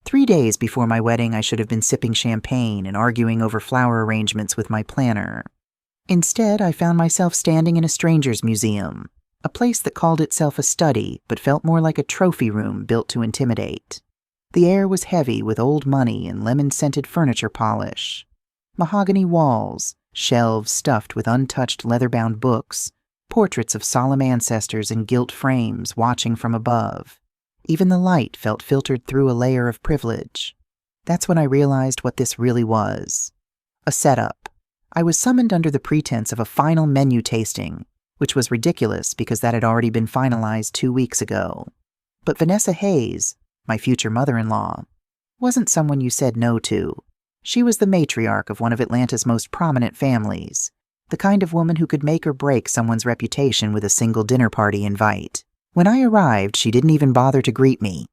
3 days before my wedding, I should have been sipping champagne and arguing over flower arrangements with my planner. Instead, I found myself standing in a stranger's museum, a place that called itself a study but felt more like a trophy room built to intimidate. The air was heavy with old money and lemon-scented furniture polish. Mahogany walls, shelves stuffed with untouched leather-bound books, portraits of solemn ancestors in gilt frames watching from above. Even the light felt filtered through a layer of privilege. That's when I realized what this really was. A setup. I was summoned under the pretense of a final menu tasting, which was ridiculous because that had already been finalized 2 weeks ago. But Vanessa Hayes, my future mother-in-law, wasn't someone you said no to. She was the matriarch of one of Atlanta's most prominent families, the kind of woman who could make or break someone's reputation with a single dinner party invite. When I arrived, she didn't even bother to greet me.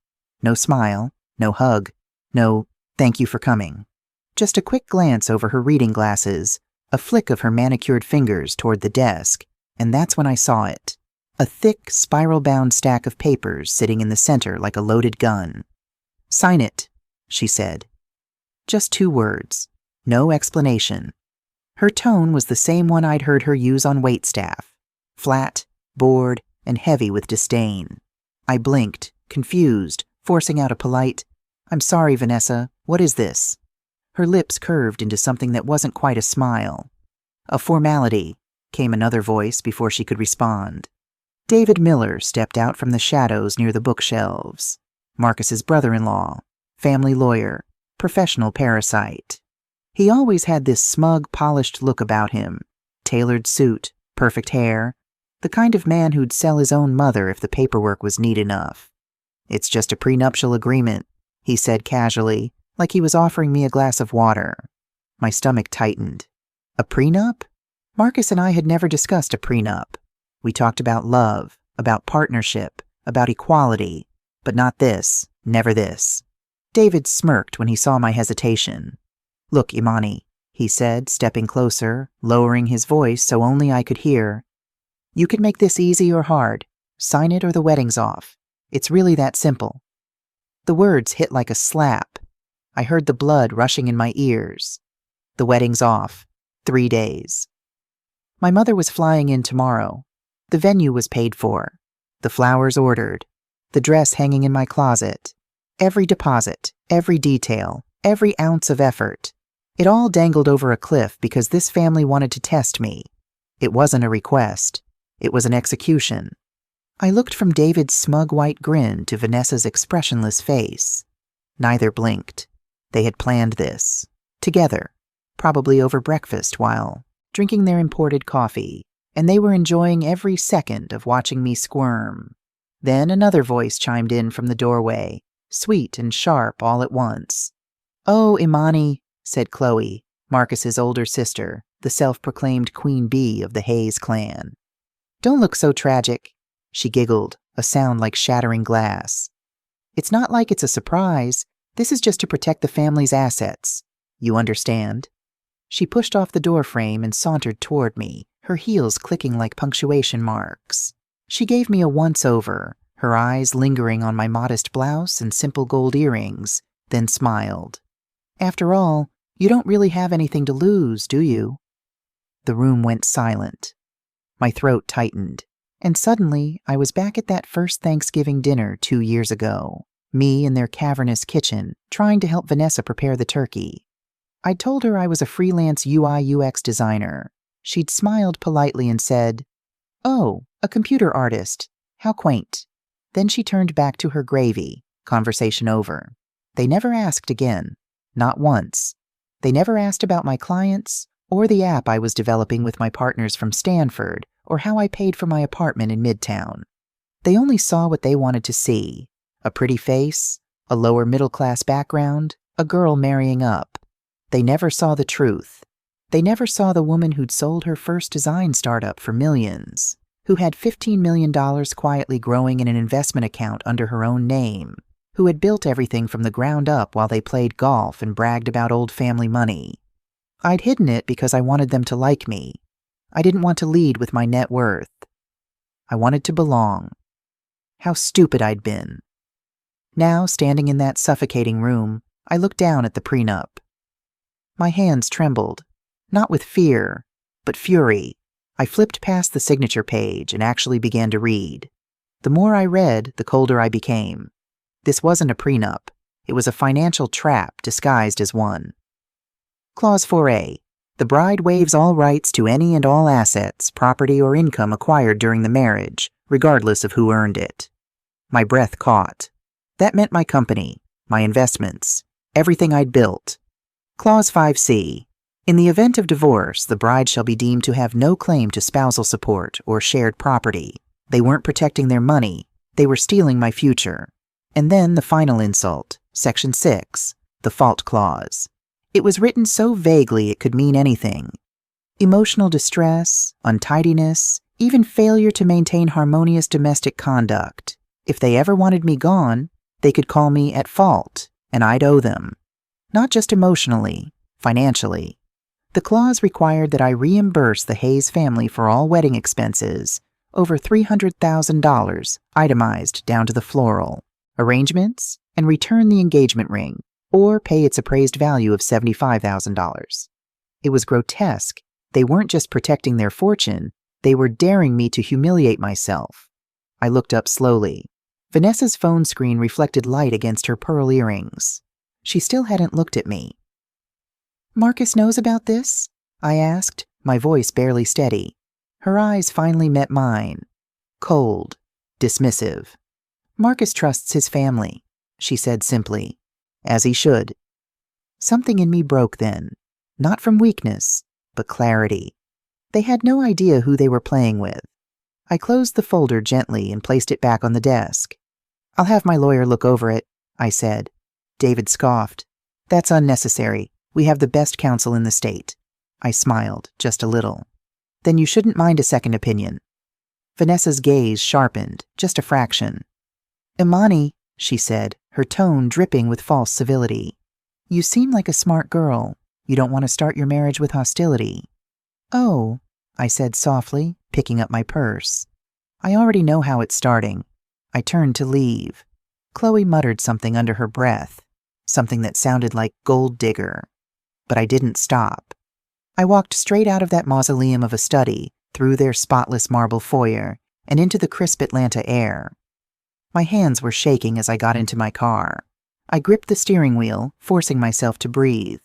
No smile, no hug, no "thank you for coming." Just a quick glance over her reading glasses, a flick of her manicured fingers toward the desk, and that's when I saw it. A thick, spiral-bound stack of papers sitting in the center like a loaded gun. "Sign it," she said. Just 2 words. No explanation. Her tone was the same one I'd heard her use on waitstaff. Flat, bored, and heavy with disdain. I blinked, confused, forcing out a polite, "I'm sorry, Vanessa, what is this?" Her lips curved into something that wasn't quite a smile. "A formality," came another voice before she could respond. David Miller stepped out from the shadows near the bookshelves. Marcus's brother-in-law, family lawyer, professional parasite. He always had this smug, polished look about him. Tailored suit, perfect hair, the kind of man who'd sell his own mother if the paperwork was neat enough. "It's just a prenuptial agreement," he said casually, like he was offering me a glass of water. My stomach tightened. A prenup? Marcus and I had never discussed a prenup. We talked about love, about partnership, about equality, but not this, never this. David smirked when he saw my hesitation. "Look, Imani," he said, stepping closer, lowering his voice so only I could hear. "You can make this easy or hard. Sign it or the wedding's off. It's really that simple." The words hit like a slap. I heard the blood rushing in my ears. The wedding's off. 3 days. My mother was flying in tomorrow. The venue was paid for. The flowers ordered. The dress hanging in my closet. Every deposit, every detail, every ounce of effort. It all dangled over a cliff because this family wanted to test me. It wasn't a request. It was an execution. I looked from David's smug white grin to Vanessa's expressionless face. Neither blinked. They had planned this. Together. Probably over breakfast while drinking their imported coffee, and they were enjoying every second of watching me squirm. Then another voice chimed in from the doorway, sweet and sharp all at once. "Oh, Imani," said Chloe, Marcus's older sister, the self-proclaimed queen bee of the Hayes clan. "Don't look so tragic," she giggled, a sound like shattering glass. "It's not like it's a surprise. This is just to protect the family's assets. You understand?" She pushed off the doorframe and sauntered toward me, her heels clicking like punctuation marks. She gave me a once-over, her eyes lingering on my modest blouse and simple gold earrings, then smiled. "After all, you don't really have anything to lose, do you?" The room went silent. My throat tightened, and suddenly I was back at that first Thanksgiving dinner 2 years ago, me in their cavernous kitchen, trying to help Vanessa prepare the turkey. I'd told her I was a freelance UI/UX designer. She'd smiled politely and said, "Oh, a computer artist. How quaint." Then she turned back to her gravy, conversation over. They never asked again. Not once. They never asked about my clients, or the app I was developing with my partners from Stanford, or how I paid for my apartment in Midtown. They only saw what they wanted to see. A pretty face, a lower middle-class background, a girl marrying up. They never saw the truth. They never saw the woman who'd sold her first design startup for millions, who had $15 million quietly growing in an investment account under her own name, who had built everything from the ground up while they played golf and bragged about old family money. I'd hidden it because I wanted them to like me. I didn't want to lead with my net worth. I wanted to belong. How stupid I'd been. Now, standing in that suffocating room, I looked down at the prenup. My hands trembled, not with fear, but fury. I flipped past the signature page and actually began to read. The more I read, the colder I became. This wasn't a prenup. It was a financial trap disguised as one. Clause 4A. The bride waives all rights to any and all assets, property, or income acquired during the marriage, regardless of who earned it. My breath caught. That meant my company, my investments, everything I'd built. Clause 5C. In the event of divorce, the bride shall be deemed to have no claim to spousal support or shared property. They weren't protecting their money. They were stealing my future. And then the final insult, Section 6, the fault clause. It was written so vaguely it could mean anything. Emotional distress, untidiness, even failure to maintain harmonious domestic conduct. If they ever wanted me gone, they could call me at fault, and I'd owe them. Not just emotionally, financially. The clause required that I reimburse the Hayes family for all wedding expenses, over $300,000, itemized down to the floral, arrangements, and return the engagement ring, or pay its appraised value of $75,000. It was grotesque. They weren't just protecting their fortune, they were daring me to humiliate myself. I looked up slowly. Vanessa's phone screen reflected light against her pearl earrings. She still hadn't looked at me. "Marcus knows about this?" I asked, my voice barely steady. Her eyes finally met mine. Cold, dismissive. "Marcus trusts his family," she said simply. "As he should." Something in me broke then. Not from weakness, but clarity. They had no idea who they were playing with. I closed the folder gently and placed it back on the desk. "I'll have my lawyer look over it," I said. David scoffed. "That's unnecessary. We have the best counsel in the state." I smiled, just a little. "Then you shouldn't mind a second opinion." Vanessa's gaze sharpened, just a fraction. "Imani," she said, her tone dripping with false civility. "You seem like a smart girl. You don't want to start your marriage with hostility." "Oh," I said softly, picking up my purse. "I already know how it's starting." I turned to leave. Chloe muttered something under her breath, something that sounded like gold digger. But I didn't stop. I walked straight out of that mausoleum of a study, through their spotless marble foyer, and into the crisp Atlanta air. My hands were shaking as I got into my car. I gripped the steering wheel, forcing myself to breathe.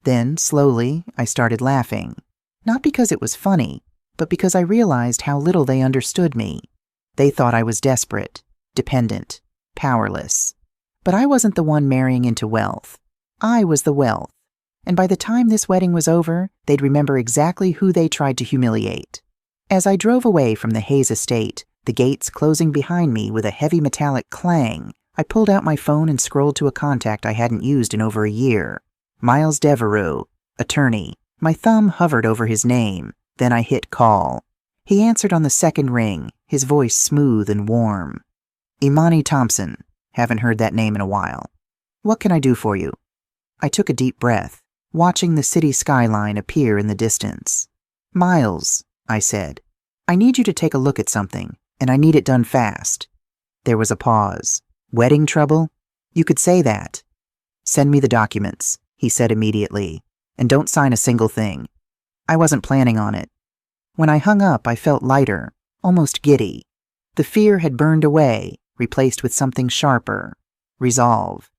Then, slowly, I started laughing. Not because it was funny, but because I realized how little they understood me. They thought I was desperate, dependent, powerless. But I wasn't the one marrying into wealth. I was the wealth. And by the time this wedding was over, they'd remember exactly who they tried to humiliate. As I drove away from the Hayes estate, the gates closing behind me with a heavy metallic clang, I pulled out my phone and scrolled to a contact I hadn't used in over a year. Miles Devereux, attorney. My thumb hovered over his name. Then I hit call. He answered on the second ring, his voice smooth and warm. "Imani Thompson. Haven't heard that name in a while. What can I do for you?" I took a deep breath, watching the city skyline appear in the distance. "Miles," I said, "I need you to take a look at something, and I need it done fast." There was a pause. "Wedding trouble?" "You could say that." "Send me the documents," he said immediately, "and don't sign a single thing." I wasn't planning on it. When I hung up, I felt lighter, almost giddy. The fear had burned away, replaced with something sharper. Resolve.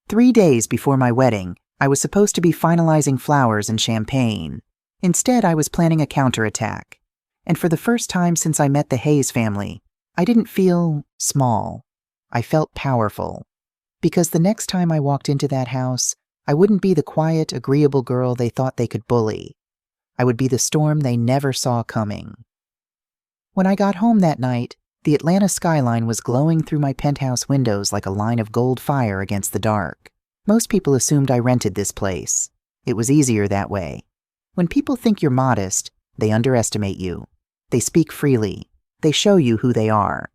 3 days before my wedding, I was supposed to be finalizing flowers and champagne. Instead, I was planning a counterattack. And for the first time since I met the Hayes family, I didn't feel small. I felt powerful. Because the next time I walked into that house, I wouldn't be the quiet, agreeable girl they thought they could bully. I would be the storm they never saw coming. When I got home that night, the Atlanta skyline was glowing through my penthouse windows like a line of gold fire against the dark. Most people assumed I rented this place. It was easier that way. When people think you're modest, they underestimate you. They speak freely. They show you who they are.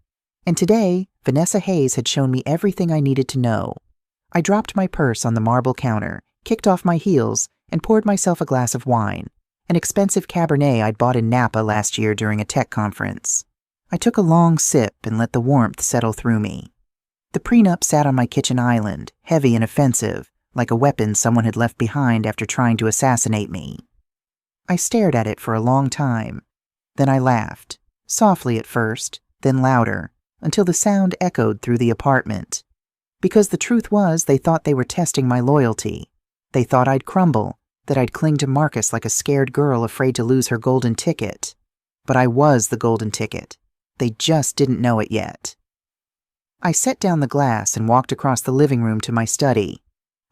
And today, Vanessa Hayes had shown me everything I needed to know. I dropped my purse on the marble counter, kicked off my heels, and poured myself a glass of wine, an expensive Cabernet I'd bought in Napa last year during a tech conference. I took a long sip and let the warmth settle through me. The prenup sat on my kitchen island, heavy and offensive, like a weapon someone had left behind after trying to assassinate me. I stared at it for a long time. Then I laughed, softly at first, then louder, until the sound echoed through the apartment. Because the truth was, they thought they were testing my loyalty. They thought I'd crumble, that I'd cling to Marcus like a scared girl afraid to lose her golden ticket. But I was the golden ticket. They just didn't know it yet. I set down the glass and walked across the living room to my study.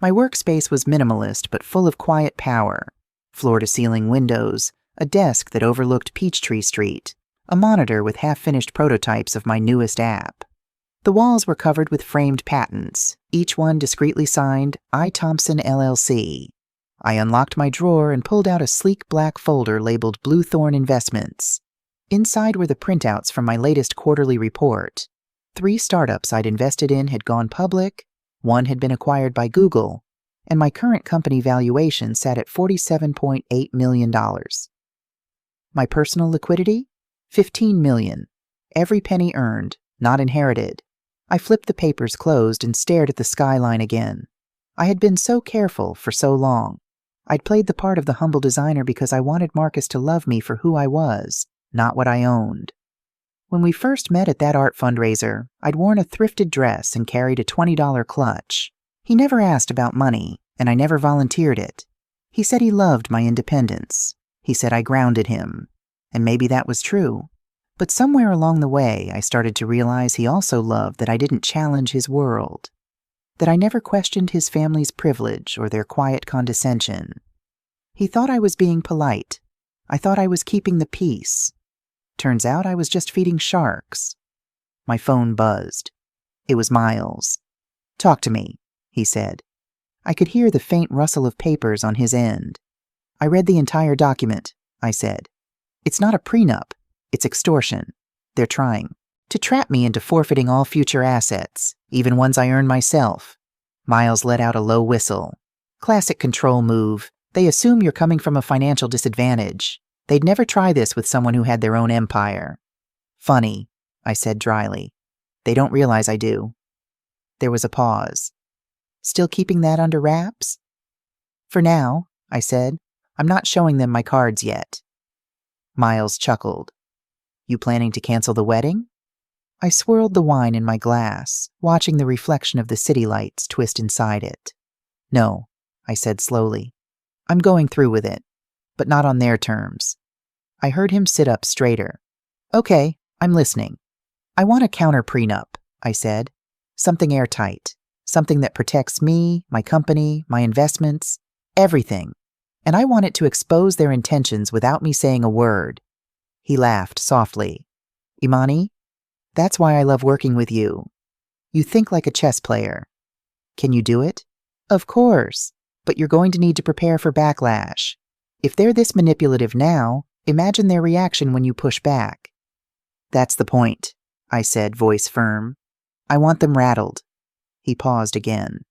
My workspace was minimalist but full of quiet power. Floor-to-ceiling windows, a desk that overlooked Peachtree Street, a monitor with half-finished prototypes of my newest app. The walls were covered with framed patents, each one discreetly signed I. Thompson, LLC. I unlocked my drawer and pulled out a sleek black folder labeled Bluethorn Investments. Inside were the printouts from my latest quarterly report. 3 startups I'd invested in had gone public, 1 had been acquired by Google, and my current company valuation sat at $47.8 million. My personal liquidity? $15 million. Every penny earned, not inherited. I flipped the papers closed and stared at the skyline again. I had been so careful for so long. I'd played the part of the humble designer because I wanted Marcus to love me for who I was, not what I owned. When we first met at that art fundraiser, I'd worn a thrifted dress and carried a $20 clutch. He never asked about money, and I never volunteered it. He said he loved my independence. He said I grounded him. And maybe that was true. But somewhere along the way, I started to realize he also loved that I didn't challenge his world. That I never questioned his family's privilege or their quiet condescension. He thought I was being polite. I thought I was keeping the peace. Turns out I was just feeding sharks. My phone buzzed. It was Miles. "Talk to me," he said. I could hear the faint rustle of papers on his end. "I read the entire document," I said. "It's not a prenup. It's extortion. They're trying to trap me into forfeiting all future assets, even ones I earn myself." Miles let out a low whistle. "Classic control move. They assume you're coming from a financial disadvantage. They'd never try this with someone who had their own empire." "Funny," I said dryly. "They don't realize I do." There was a pause. "Still keeping that under wraps?" "For now," I said. "I'm not showing them my cards yet." Miles chuckled. "You planning to cancel the wedding?" I swirled the wine in my glass, watching the reflection of the city lights twist inside it. "No," I said slowly. "I'm going through with it, but not on their terms." I heard him sit up straighter. "Okay, I'm listening." "I want a counter prenup," I said. "Something airtight. Something that protects me, my company, my investments, everything. And I want it to expose their intentions without me saying a word." He laughed softly. "Imani, that's why I love working with you. You think like a chess player. Can you do it?" "Of course, but you're going to need to prepare for backlash. If they're this manipulative now, imagine their reaction when you push back." "That's the point," I said, voice firm. "I want them rattled." He paused again.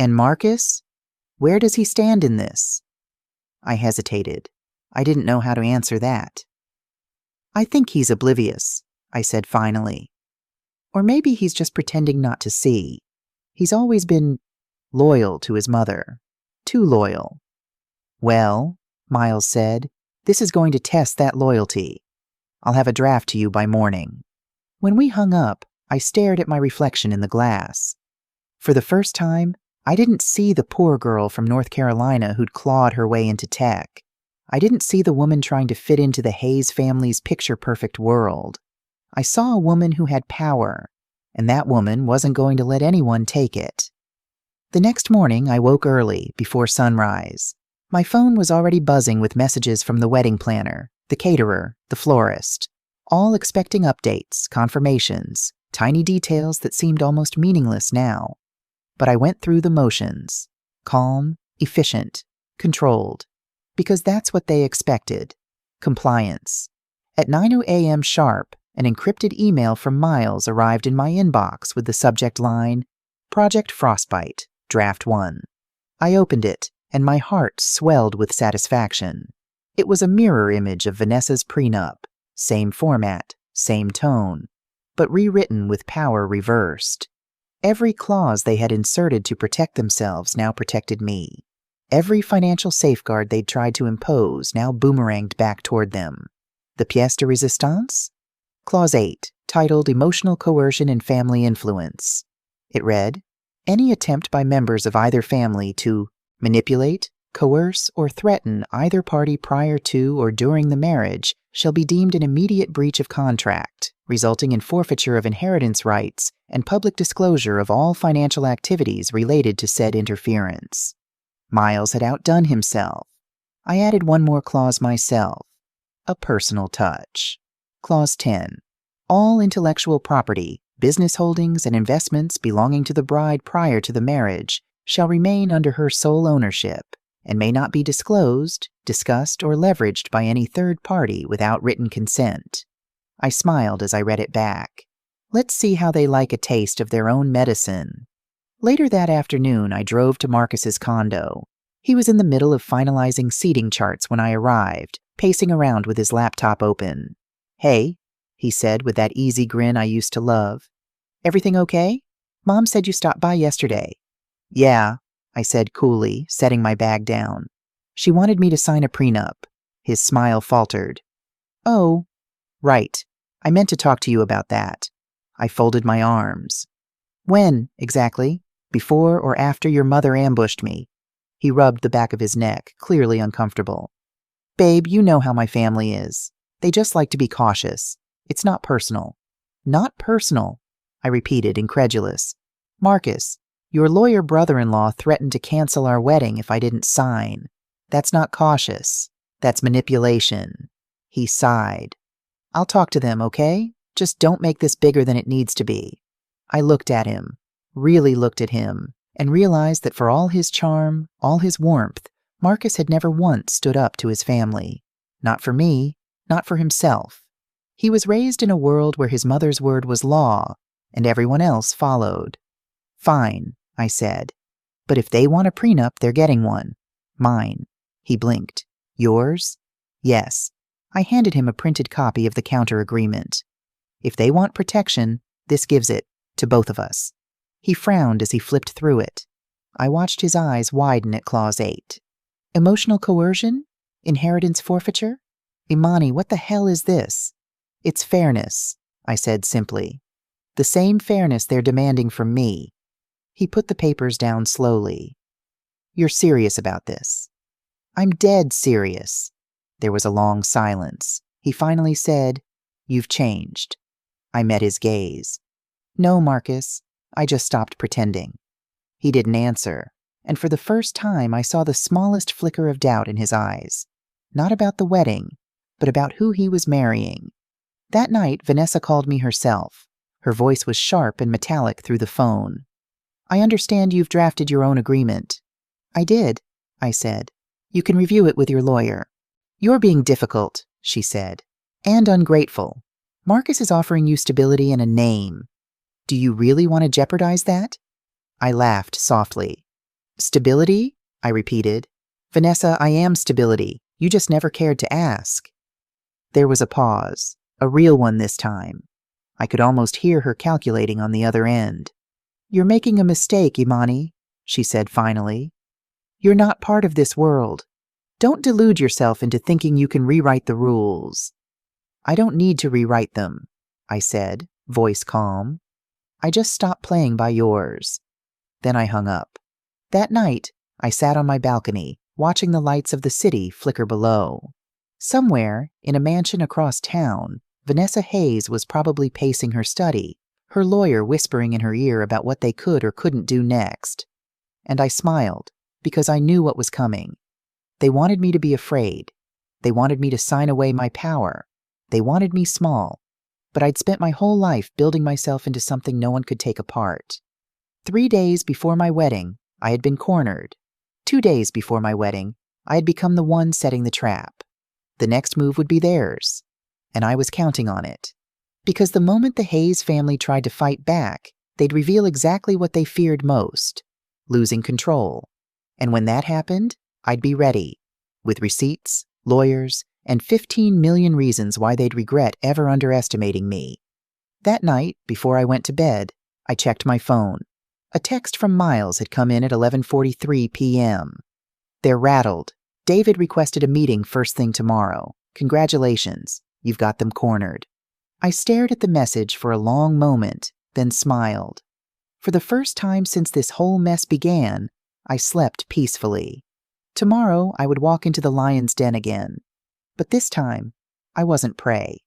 "And Marcus? Where does he stand in this?" I hesitated. I didn't know how to answer that. "I think he's oblivious," I said finally. "Or maybe he's just pretending not to see. He's always been loyal to his mother. Too loyal." "Well," Miles said, "this is going to test that loyalty. I'll have a draft to you by morning." When we hung up, I stared at my reflection in the glass. For the first time, I didn't see the poor girl from North Carolina who'd clawed her way into tech. I didn't see the woman trying to fit into the Hayes family's picture-perfect world. I saw a woman who had power, and that woman wasn't going to let anyone take it. The next morning, I woke early, before sunrise. My phone was already buzzing with messages from the wedding planner, the caterer, the florist, all expecting updates, confirmations, tiny details that seemed almost meaningless now. But I went through the motions, calm, efficient, controlled, because that's what they expected, compliance. At 9:00 a.m. sharp, an encrypted email from Miles arrived in my inbox with the subject line, "Project Frostbite, Draft 1. I opened it, and my heart swelled with satisfaction. It was a mirror image of Vanessa's prenup, same format, same tone, but rewritten with power reversed. Every clause they had inserted to protect themselves now protected me. Every financial safeguard they'd tried to impose now boomeranged back toward them. The pièce de résistance? Clause 8, titled Emotional Coercion and Family Influence. It read, "Any attempt by members of either family to manipulate, coerce, or threaten either party prior to or during the marriage shall be deemed an immediate breach of contract, resulting in forfeiture of inheritance rights and public disclosure of all financial activities related to said interference." Miles had outdone himself. I added one more clause myself. A personal touch. Clause 10. All intellectual property, business holdings, and investments belonging to the bride prior to the marriage shall remain under her sole ownership and may not be disclosed, discussed, or leveraged by any third party without written consent. I smiled as I read it back. Let's see how they like a taste of their own medicine. Later that afternoon, I drove to Marcus's condo. He was in the middle of finalizing seating charts when I arrived, pacing around with his laptop open. "Hey," he said with that easy grin I used to love. "Everything okay? Mom said you stopped by yesterday." "Yeah," I said coolly, setting my bag down. "She wanted me to sign a prenup." His smile faltered. "Oh, right. I meant to talk to you about that." I folded my arms. "When, exactly? Before or after your mother ambushed me?" He rubbed the back of his neck, clearly uncomfortable. "Babe, you know how my family is. They just like to be cautious. It's not personal." "Not personal," I repeated, incredulous. "Marcus, your lawyer brother-in-law threatened to cancel our wedding if I didn't sign. That's not cautious. That's manipulation." He sighed. "I'll talk to them, okay? Just don't make this bigger than it needs to be." I looked at him, really looked at him, and realized that for all his charm, all his warmth, Marcus had never once stood up to his family. Not for me, not for himself. He was raised in a world where his mother's word was law, and everyone else followed. "Fine," I said. "But if they want a prenup, they're getting one. Mine." He blinked. "Yours?" "Yes." I handed him a printed copy of the counter agreement. "If they want protection, this gives it, to both of us." He frowned as he flipped through it. I watched his eyes widen at Clause 8. "Emotional coercion? Inheritance forfeiture? Imani, what the hell is this?" "It's fairness," I said simply. "The same fairness they're demanding from me." He put the papers down slowly. "You're serious about this?" "I'm dead serious." There was a long silence. He finally said, "You've changed." I met his gaze. "No, Marcus. I just stopped pretending." He didn't answer, and for the first time I saw the smallest flicker of doubt in his eyes. Not about the wedding, but about who he was marrying. That night, Vanessa called me herself. Her voice was sharp and metallic through the phone. "I understand you've drafted your own agreement." "I did," I said. "You can review it with your lawyer." "You're being difficult," she said, "and ungrateful. Marcus is offering you stability and a name. Do you really want to jeopardize that?" I laughed softly. "Stability?" I repeated. "Vanessa, I am stability. You just never cared to ask." There was a pause, a real one this time. I could almost hear her calculating on the other end. "You're making a mistake, Imani," she said finally. "You're not part of this world. Don't delude yourself into thinking you can rewrite the rules." "I don't need to rewrite them," I said, voice calm. "I just stopped playing by yours." Then I hung up. That night, I sat on my balcony, watching the lights of the city flicker below. Somewhere, in a mansion across town, Vanessa Hayes was probably pacing her study, her lawyer whispering in her ear about what they could or couldn't do next. And I smiled, because I knew what was coming. They wanted me to be afraid. They wanted me to sign away my power. They wanted me small. But I'd spent my whole life building myself into something no one could take apart. 3 days before my wedding, I had been cornered. 2 days before my wedding, I had become the one setting the trap. The next move would be theirs. And I was counting on it. Because the moment the Hayes family tried to fight back, they'd reveal exactly what they feared most: losing control. And when that happened, I'd be ready, with receipts, lawyers, and 15 million reasons why they'd regret ever underestimating me. That night, before I went to bed, I checked my phone. A text from Miles had come in at 11:43 p.m. They're rattled. David requested a meeting first thing tomorrow. Congratulations, you've got them cornered. I stared at the message for a long moment, then smiled. For the first time since this whole mess began, I slept peacefully. Tomorrow I would walk into the lion's den again. But this time, I wasn't prey.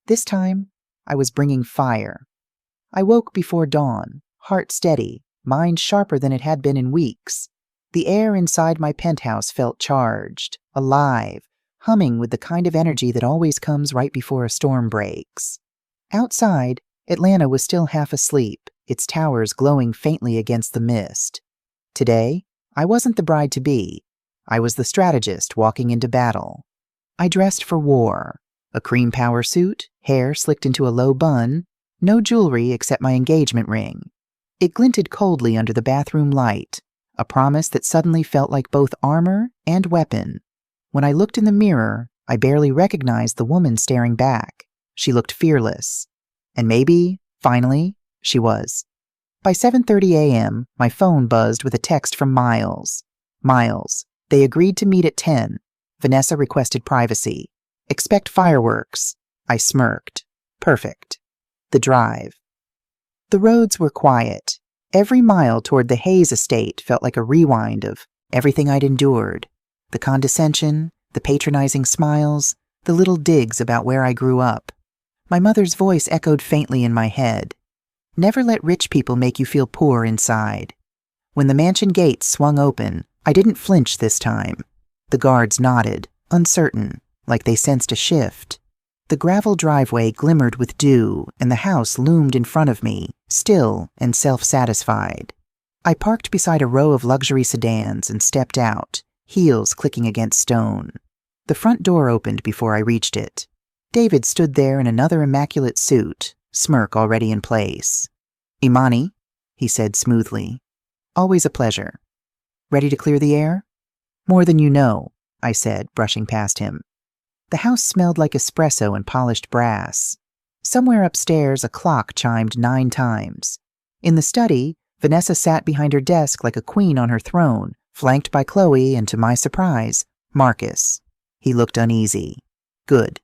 This time, I was bringing fire. I woke before dawn, heart steady, mind sharper than it had been in weeks. The air inside my penthouse felt charged, alive, humming with the kind of energy that always comes right before a storm breaks. Outside, Atlanta was still half asleep, its towers glowing faintly against the mist. Today, I wasn't the bride-to-be. I was the strategist walking into battle. I dressed for war. A cream power suit, hair slicked into a low bun, no jewelry except my engagement ring. It glinted coldly under the bathroom light, a promise that suddenly felt like both armor and weapon. When I looked in the mirror, I barely recognized the woman staring back. She looked fearless. And maybe, finally, she was. By 7:30 a.m., my phone buzzed with a text from Miles. Miles, they agreed to meet at 10. Vanessa requested privacy. Expect fireworks. I smirked. Perfect. The drive. The roads were quiet. Every mile toward the Hayes estate felt like a rewind of everything I'd endured. The condescension, the patronizing smiles, the little digs about where I grew up. My mother's voice echoed faintly in my head. Never let rich people make you feel poor inside. When the mansion gates swung open, I didn't flinch this time. The guards nodded, uncertain, like they sensed a shift. The gravel driveway glimmered with dew, and the house loomed in front of me, still and self-satisfied. I parked beside a row of luxury sedans and stepped out, heels clicking against stone. The front door opened before I reached it. David stood there in another immaculate suit, smirk already in place. "Imani," he said smoothly. "Always a pleasure. Ready to clear the air?" "More than you know," I said, brushing past him. The house smelled like espresso and polished brass. Somewhere upstairs, a clock chimed 9 times. In the study, Vanessa sat behind her desk like a queen on her throne, flanked by Chloe and, to my surprise, Marcus. He looked uneasy. "Good.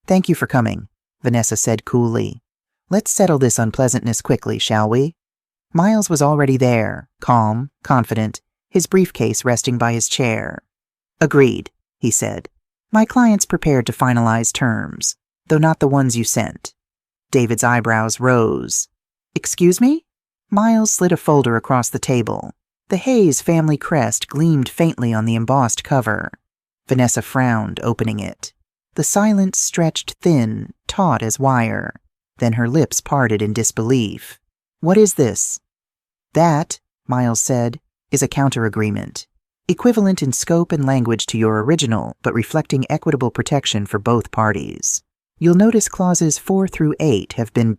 Thank you for coming," Vanessa said coolly. "Let's settle this unpleasantness quickly, shall we?" Miles was already there, calm, confident, his briefcase resting by his chair. "Agreed," he said. "My client's prepared to finalize terms, though not the ones you sent." David's eyebrows rose. "Excuse me?" Miles slid a folder across the table. The Hayes family crest gleamed faintly on the embossed cover. Vanessa frowned, opening it. The silence stretched thin, taut as wire. Then her lips parted in disbelief. "What is this?" "That," Miles said, "is a counter-agreement. Equivalent in scope and language to your original, but reflecting equitable protection for both parties. You'll notice clauses 4 through 8 have been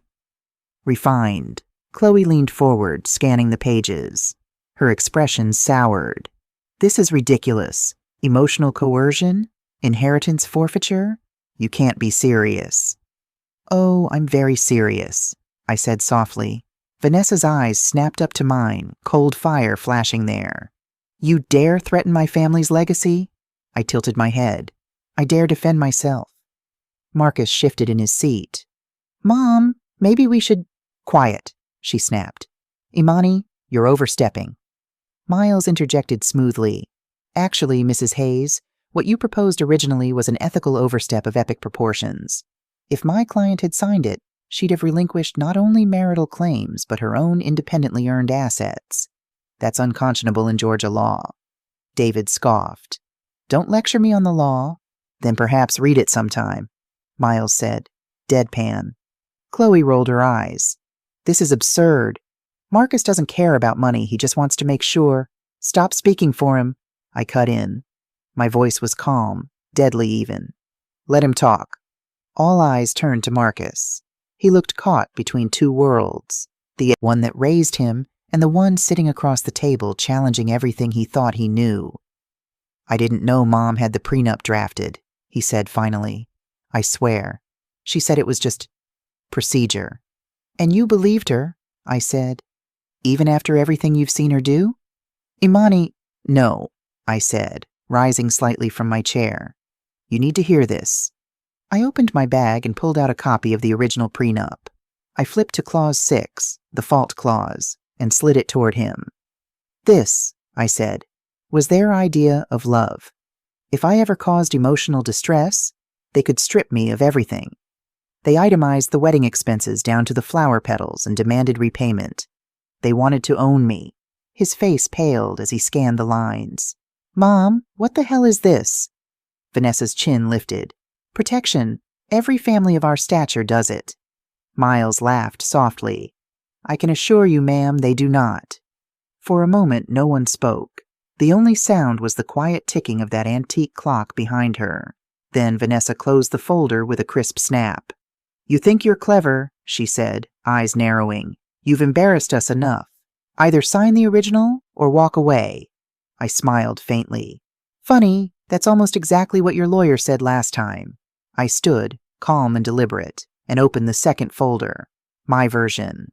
refined." Chloe leaned forward, scanning the pages. Her expression soured. "This is ridiculous. Emotional coercion? Inheritance forfeiture? You can't be serious." "Oh, I'm very serious," I said softly. Vanessa's eyes snapped up to mine, cold fire flashing there. "You dare threaten my family's legacy?" I tilted my head. "I dare defend myself." Marcus shifted in his seat. "Mom, maybe we should—" "Quiet," she snapped. "Imani, you're overstepping." Miles interjected smoothly. "Actually, Mrs. Hayes, what you proposed originally was an ethical overstep of epic proportions. If my client had signed it, she'd have relinquished not only marital claims, but her own independently earned assets. That's unconscionable in Georgia law." David scoffed. "Don't lecture me on the law. Then perhaps read it sometime," Miles said, deadpan. Chloe rolled her eyes. "This is absurd. Marcus doesn't care about money, he just wants to make sure—" "Stop speaking for him," I cut in. My voice was calm, deadly even. "Let him talk." All eyes turned to Marcus. He looked caught between two worlds, the one that raised him and the one sitting across the table challenging everything he thought he knew. "I didn't know Mom had the prenup drafted," he said finally. "I swear. She said it was just procedure." "And you believed her," I said. Even after everything you've seen her do? Imani, no, I said, rising slightly from my chair. You need to hear this. I opened my bag and pulled out a copy of the original prenup. I flipped to Clause 6, the fault clause, and slid it toward him. This, I said, was their idea of love. If I ever caused emotional distress, they could strip me of everything. They itemized the wedding expenses down to the flower petals and demanded repayment. They wanted to own me. His face paled as he scanned the lines. Mom, what the hell is this? Vanessa's chin lifted. Protection. Every family of our stature does it. Miles laughed softly. I can assure you, ma'am, they do not. For a moment, no one spoke. The only sound was the quiet ticking of that antique clock behind her. Then Vanessa closed the folder with a crisp snap. You think you're clever, she said, eyes narrowing. You've embarrassed us enough. Either sign the original or walk away. I smiled faintly. Funny, that's almost exactly what your lawyer said last time. I stood, calm and deliberate, and opened the second folder. My version.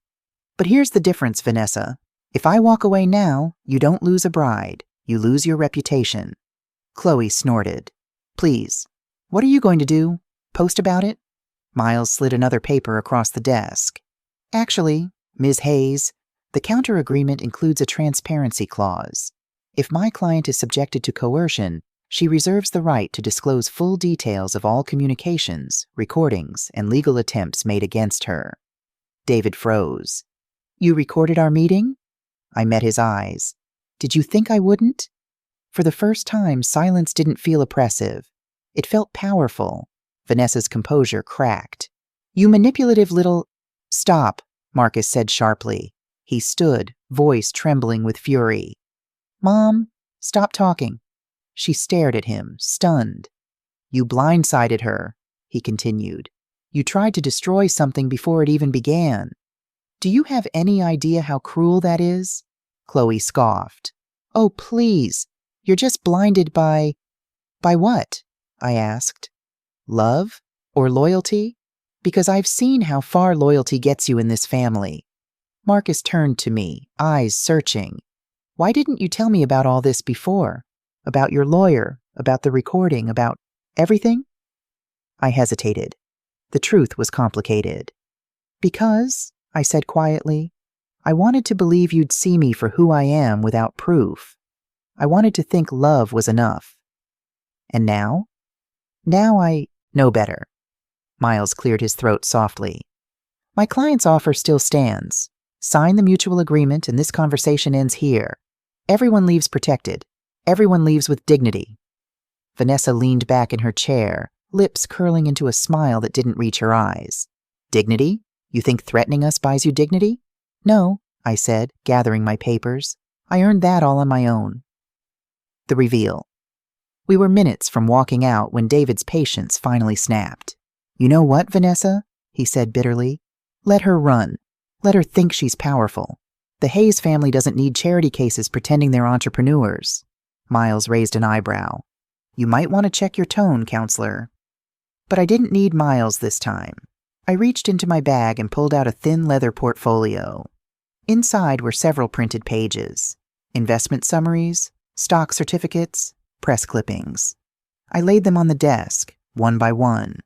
But here's the difference, Vanessa. If I walk away now, you don't lose a bride. You lose your reputation. Chloe snorted. Please, what are you going to do? Post about it? Miles slid another paper across the desk. Actually, Ms. Hayes, the counter-agreement includes a transparency clause. If my client is subjected to coercion, she reserves the right to disclose full details of all communications, recordings, and legal attempts made against her. David froze. You recorded our meeting? I met his eyes. Did you think I wouldn't? For the first time, silence didn't feel oppressive. It felt powerful. Vanessa's composure cracked. You manipulative little— Stop, Marcus said sharply. He stood, voice trembling with fury. Mom, stop talking. She stared at him, stunned. You blindsided her, he continued. You tried to destroy something before it even began. Do you have any idea how cruel that is? Chloe scoffed. Oh, please. You're just blinded by— By what? I asked. Love? Or loyalty? Because I've seen how far loyalty gets you in this family. Marcus turned to me, eyes searching. Why didn't you tell me about all this before? About your lawyer, about the recording, about everything? I hesitated. The truth was complicated. Because, I said quietly, I wanted to believe you'd see me for who I am without proof. I wanted to think love was enough. And now? Now I know better. Miles cleared his throat softly. My client's offer still stands. Sign the mutual agreement and this conversation ends here. Everyone leaves protected. Everyone leaves with dignity. Vanessa leaned back in her chair, lips curling into a smile that didn't reach her eyes. Dignity? You think threatening us buys you dignity? No, I said, gathering my papers. I earned that all on my own. The reveal. We were minutes from walking out when David's patience finally snapped. You know what, Vanessa? He said bitterly. Let her run. Let her think she's powerful. The Hayes family doesn't need charity cases pretending they're entrepreneurs. Miles raised an eyebrow. You might want to check your tone, counselor. But I didn't need Miles this time. I reached into my bag and pulled out a thin leather portfolio. Inside were several printed pages. Investment summaries, stock certificates, press clippings. I laid them on the desk, one by one.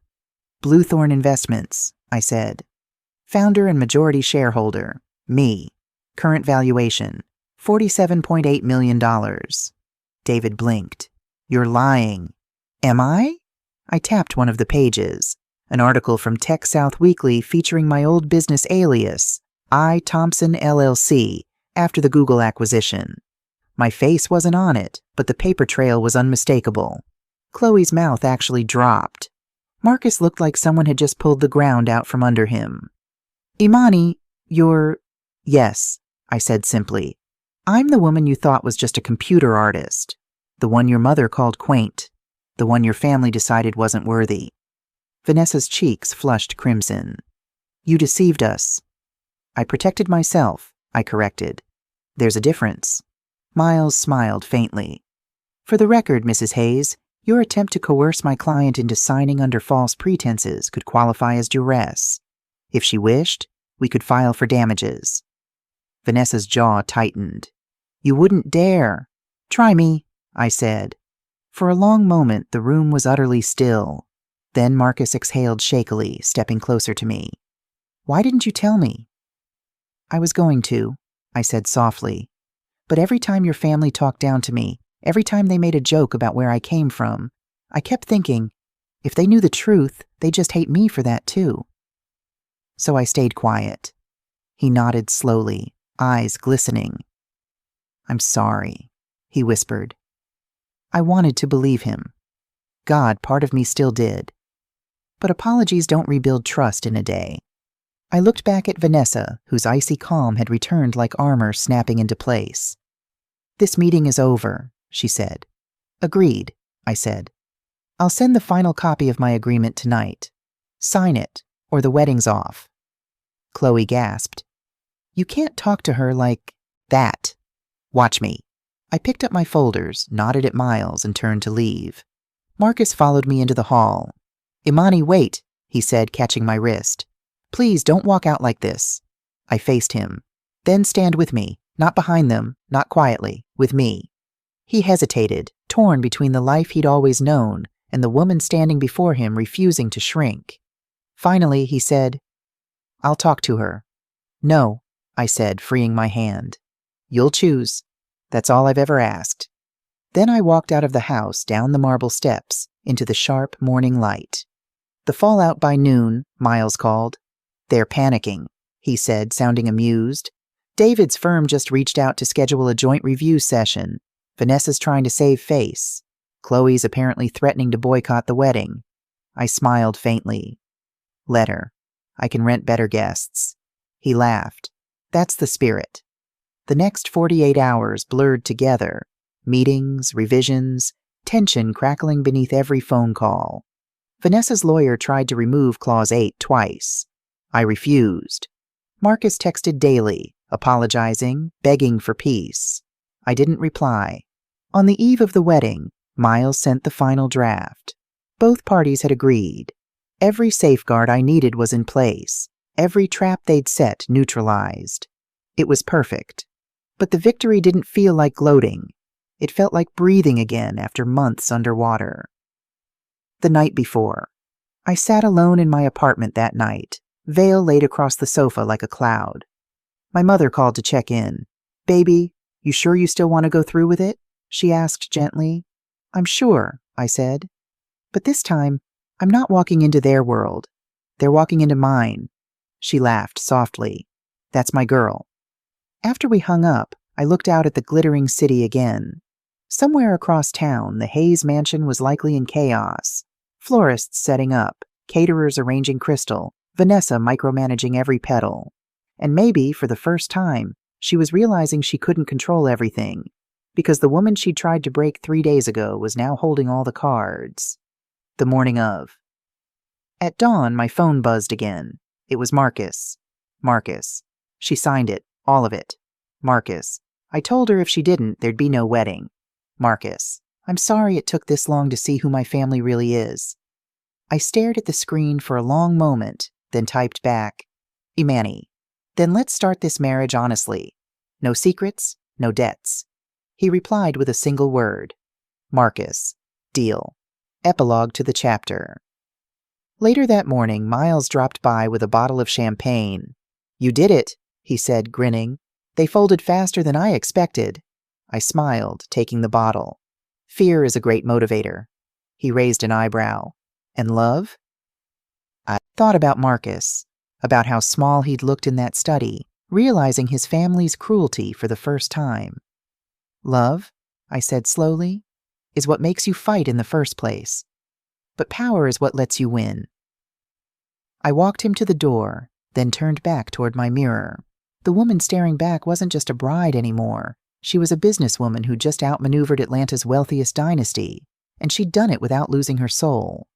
Bluethorn Investments, I said. Founder and majority shareholder, me. Current valuation, $47.8 million. David blinked. You're lying. Am I? I tapped one of the pages, an article from Tech South Weekly featuring my old business alias, I. Thompson LLC, after the Google acquisition. My face wasn't on it, but the paper trail was unmistakable. Chloe's mouth actually dropped. Marcus looked like someone had just pulled the ground out from under him. Imani, you're— Yes, I said simply. I'm the woman you thought was just a computer artist. The one your mother called quaint. The one your family decided wasn't worthy. Vanessa's cheeks flushed crimson. You deceived us. I protected myself, I corrected. There's a difference. Miles smiled faintly. For the record, Mrs. Hayes, your attempt to coerce my client into signing under false pretenses could qualify as duress. If she wished, we could file for damages. Vanessa's jaw tightened. You wouldn't dare. Try me, I said. For a long moment, the room was utterly still. Then Marcus exhaled shakily, stepping closer to me. Why didn't you tell me? I was going to, I said softly. But every time your family talked down to me, every time they made a joke about where I came from, I kept thinking, if they knew the truth, they'd just hate me for that too. So I stayed quiet. He nodded slowly, eyes glistening. I'm sorry, he whispered. I wanted to believe him. God, part of me still did. But apologies don't rebuild trust in a day. I looked back at Vanessa, whose icy calm had returned like armor snapping into place. This meeting is over, she said. Agreed, I said. I'll send the final copy of my agreement tonight. Sign it, or the wedding's off. Chloe gasped. You can't talk to her like that. Watch me. I picked up my folders, nodded at Miles, and turned to leave. Marcus followed me into the hall. Imani, wait, he said, catching my wrist. Please don't walk out like this. I faced him. Then stand with me, not behind them, not quietly, with me. He hesitated, torn between the life he'd always known and the woman standing before him refusing to shrink. Finally, he said, I'll talk to her. No, I said, freeing my hand. You'll choose. That's all I've ever asked. Then I walked out of the house, down the marble steps, into the sharp morning light. The fallout by noon, Miles called. They're panicking, he said, sounding amused. David's firm just reached out to schedule a joint review session. Vanessa's trying to save face. Chloe's apparently threatening to boycott the wedding. I smiled faintly. Let her. I can rent better guests. He laughed. That's the spirit. The next 48 hours blurred together. Meetings, revisions, tension crackling beneath every phone call. Vanessa's lawyer tried to remove Clause 8 twice. I refused. Marcus texted daily, apologizing, begging for peace. I didn't reply. On the eve of the wedding, Miles sent the final draft. Both parties had agreed. Every safeguard I needed was in place. Every trap they'd set neutralized. It was perfect. But the victory didn't feel like gloating. It felt like breathing again after months underwater. The night before. I sat alone in my apartment that night, veil laid across the sofa like a cloud. My mother called to check in. Baby, you sure you still want to go through with it? She asked gently. I'm sure, I said. But this time, I'm not walking into their world. They're walking into mine. She laughed softly. That's my girl. After we hung up, I looked out at the glittering city again. Somewhere across town, the Hayes mansion was likely in chaos. Florists setting up, caterers arranging crystal, Vanessa micromanaging every petal. And maybe, for the first time, she was realizing she couldn't control everything, because the woman she'd tried to break 3 days ago was now holding all the cards. The morning of. At dawn, my phone buzzed again. It was Marcus. Marcus. She signed it, all of it. Marcus. I told her if she didn't, there'd be no wedding. Marcus. I'm sorry it took this long to see who my family really is. I stared at the screen for a long moment, then typed back, Imani. Then let's start this marriage honestly. No secrets, no debts. He replied with a single word. Marcus. Deal. Epilogue to the chapter. Later that morning, Miles dropped by with a bottle of champagne. You did it, he said, grinning. They folded faster than I expected. I smiled, taking the bottle. Fear is a great motivator. He raised an eyebrow. And love? I thought about Marcus, about how small he'd looked in that study, realizing his family's cruelty for the first time. Love, I said slowly, is what makes you fight in the first place. But power is what lets you win. I walked him to the door, then turned back toward my mirror. The woman staring back wasn't just a bride anymore. She was a businesswoman who'd just outmaneuvered Atlanta's wealthiest dynasty, and she'd done it without losing her soul.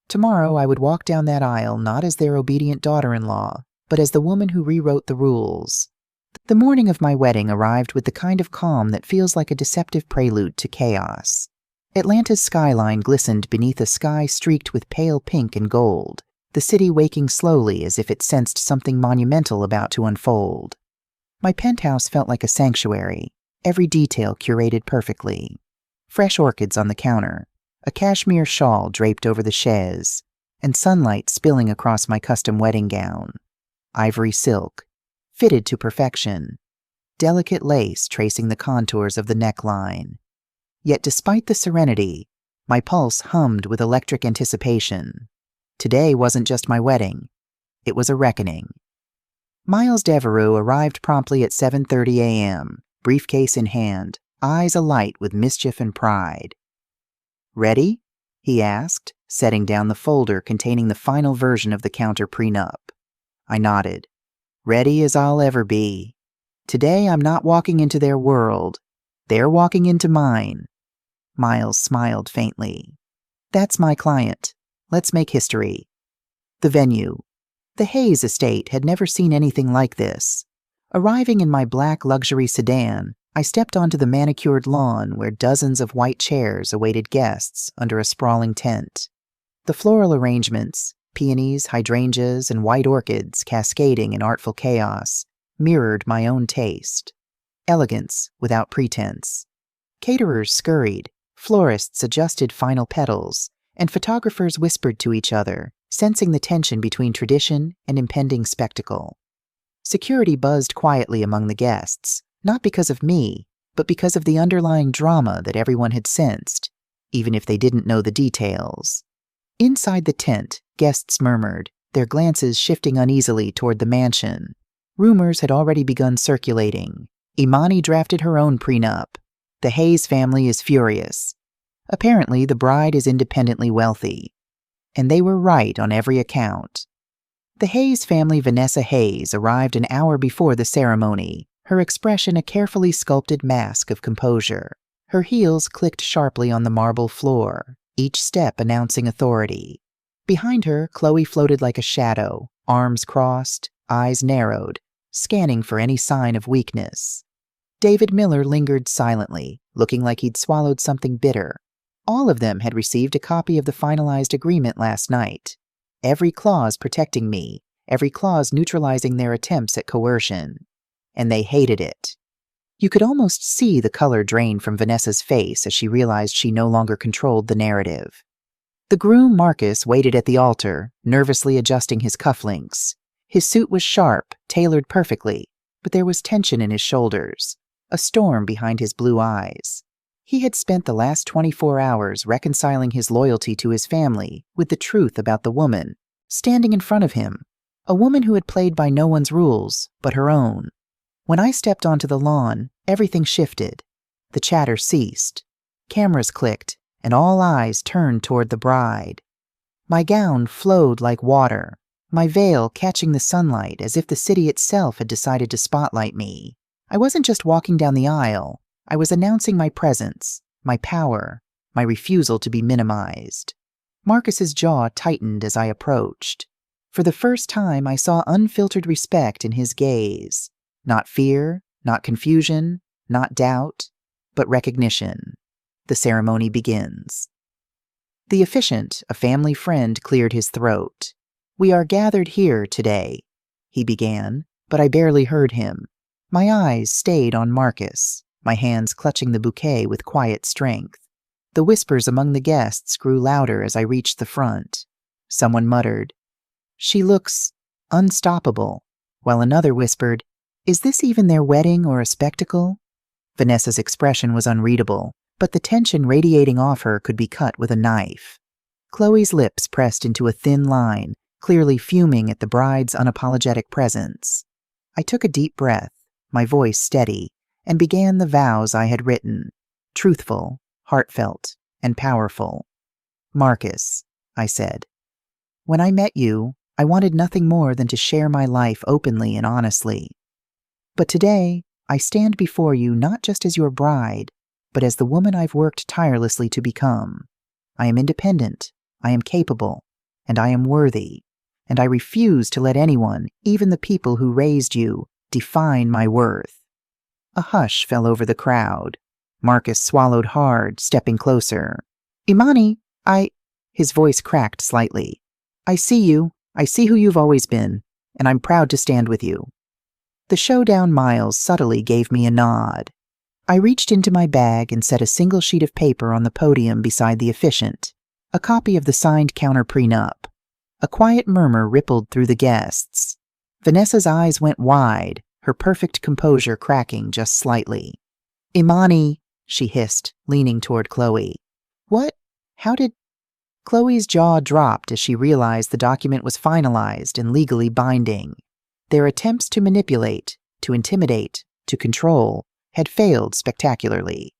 Tomorrow I would walk down that aisle not as their obedient daughter-in-law, but as the woman who rewrote the rules. The morning of my wedding arrived with the kind of calm that feels like a deceptive prelude to chaos. Atlanta's skyline glistened beneath a sky streaked with pale pink and gold, the city waking slowly as if it sensed something monumental about to unfold. My penthouse felt like a sanctuary, every detail curated perfectly. Fresh orchids on the counter, a cashmere shawl draped over the chaise, and sunlight spilling across my custom wedding gown. Ivory silk, fitted to perfection, delicate lace tracing the contours of the neckline. Yet despite the serenity, my pulse hummed with electric anticipation. Today wasn't just my wedding, it was a reckoning. Miles Devereux arrived promptly at 7:30 a.m., briefcase in hand, eyes alight with mischief and pride. "Ready?" he asked, setting down the folder containing the final version of the counter prenup. I nodded. Ready as I'll ever be. Today I'm not walking into their world. They're walking into mine. Miles smiled faintly. That's my client. Let's make history. The venue. The Hayes estate had never seen anything like this. Arriving in my black luxury sedan, I stepped onto the manicured lawn where dozens of white chairs awaited guests under a sprawling tent. The floral arrangements, peonies, hydrangeas, and white orchids cascading in artful chaos, mirrored my own taste. Elegance without pretense. Caterers scurried, florists adjusted final petals, and photographers whispered to each other, sensing the tension between tradition and impending spectacle. Security buzzed quietly among the guests, not because of me, but because of the underlying drama that everyone had sensed, even if they didn't know the details. Inside the tent, guests murmured, their glances shifting uneasily toward the mansion. Rumors had already begun circulating. Imani drafted her own prenup. The Hayes family is furious. Apparently, the bride is independently wealthy. And they were right on every account. The Hayes family Vanessa Hayes arrived an hour before the ceremony, her expression a carefully sculpted mask of composure. Her heels clicked sharply on the marble floor, each step announcing authority. Behind her, Chloe floated like a shadow, arms crossed, eyes narrowed, scanning for any sign of weakness. David Miller lingered silently, looking like he'd swallowed something bitter. All of them had received a copy of the finalized agreement last night. Every clause protecting me, every clause neutralizing their attempts at coercion. And they hated it. You could almost see the color drain from Vanessa's face as she realized she no longer controlled the narrative. The groom, Marcus, waited at the altar, nervously adjusting his cufflinks. His suit was sharp, tailored perfectly, but there was tension in his shoulders, a storm behind his blue eyes. He had spent the last 24 hours reconciling his loyalty to his family with the truth about the woman, standing in front of him, a woman who had played by no one's rules but her own. When I stepped onto the lawn, everything shifted. The chatter ceased. Cameras clicked, and all eyes turned toward the bride. My gown flowed like water, my veil catching the sunlight as if the city itself had decided to spotlight me. I wasn't just walking down the aisle. I was announcing my presence, my power, my refusal to be minimized. Marcus's jaw tightened as I approached. For the first time, I saw unfiltered respect in his gaze. Not fear, not confusion, not doubt, but recognition. The ceremony begins. The officiant, a family friend, cleared his throat. "We are gathered here today," he began, but I barely heard him. My eyes stayed on Marcus, my hands clutching the bouquet with quiet strength. The whispers among the guests grew louder as I reached the front. Someone muttered, "She looks unstoppable," while another whispered, "Is this even their wedding or a spectacle?" Vanessa's expression was unreadable, but the tension radiating off her could be cut with a knife. Chloe's lips pressed into a thin line, clearly fuming at the bride's unapologetic presence. I took a deep breath, my voice steady, and began the vows I had written, truthful, heartfelt, and powerful. "Marcus," I said, "when I met you, I wanted nothing more than to share my life openly and honestly. But today, I stand before you not just as your bride, but as the woman I've worked tirelessly to become. I am independent, I am capable, and I am worthy, and I refuse to let anyone, even the people who raised you, define my worth." A hush fell over the crowd. Marcus swallowed hard, stepping closer. "Imani, His voice cracked slightly. "I see you. I see who you've always been, and I'm proud to stand with you." The showdown Miles subtly gave me a nod. I reached into my bag and set a single sheet of paper on the podium beside the officiant, a copy of the signed counter prenup. A quiet murmur rippled through the guests. Vanessa's eyes went wide, her perfect composure cracking just slightly. "Imani," she hissed, leaning toward Chloe. "What? How did—" Chloe's jaw dropped as she realized the document was finalized and legally binding. Their attempts to manipulate, to intimidate, to control had failed spectacularly.